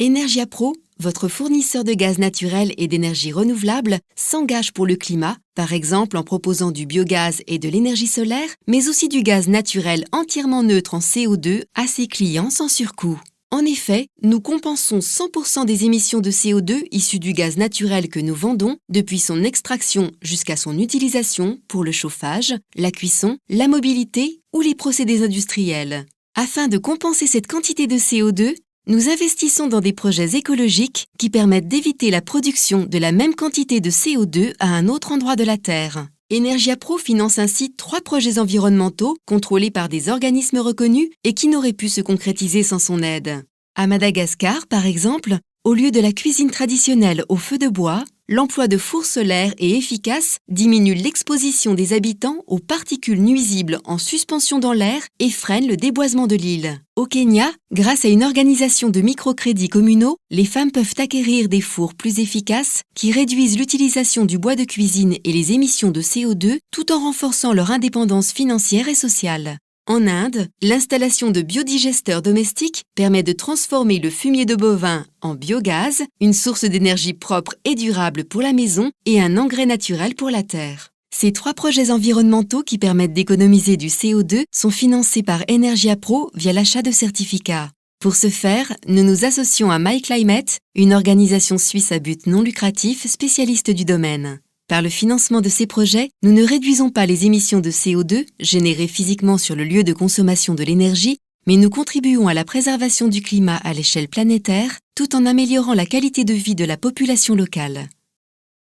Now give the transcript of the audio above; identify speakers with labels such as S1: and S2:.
S1: Energia Pro, votre fournisseur de gaz naturel et d'énergie renouvelable, s'engage pour le climat, par exemple en proposant du biogaz et de l'énergie solaire, mais aussi du gaz naturel entièrement neutre en CO2 à ses clients sans surcoût. En effet, nous compensons 100% des émissions de CO2 issues du gaz naturel que nous vendons, depuis son extraction jusqu'à son utilisation pour le chauffage, la cuisson, la mobilité ou les procédés industriels. Afin de compenser cette quantité de CO2, nous investissons dans des projets écologiques qui permettent d'éviter la production de la même quantité de CO2 à un autre endroit de la Terre. Energia Pro finance ainsi 3 projets environnementaux contrôlés par des organismes reconnus et qui n'auraient pu se concrétiser sans son aide. À Madagascar, par exemple, au lieu de la cuisine traditionnelle au feu de bois, l'emploi de fours solaires et efficaces diminue l'exposition des habitants aux particules nuisibles en suspension dans l'air et freine le déboisement de l'île. Au Kenya, grâce à une organisation de microcrédits communaux, les femmes peuvent acquérir des fours plus efficaces qui réduisent l'utilisation du bois de cuisine et les émissions de CO2 tout en renforçant leur indépendance financière et sociale. En Inde, l'installation de biodigesteurs domestiques permet de transformer le fumier de bovin en biogaz, une source d'énergie propre et durable pour la maison et un engrais naturel pour la terre. Ces 3 projets environnementaux qui permettent d'économiser du CO2 sont financés par Energia Pro via l'achat de certificats. Pour ce faire, nous nous associons à MyClimate, une organisation suisse à but non lucratif spécialiste du domaine. Par le financement de ces projets, nous ne réduisons pas les émissions de CO2 générées physiquement sur le lieu de consommation de l'énergie, mais nous contribuons à la préservation du climat à l'échelle planétaire, tout en améliorant la qualité de vie de la population locale.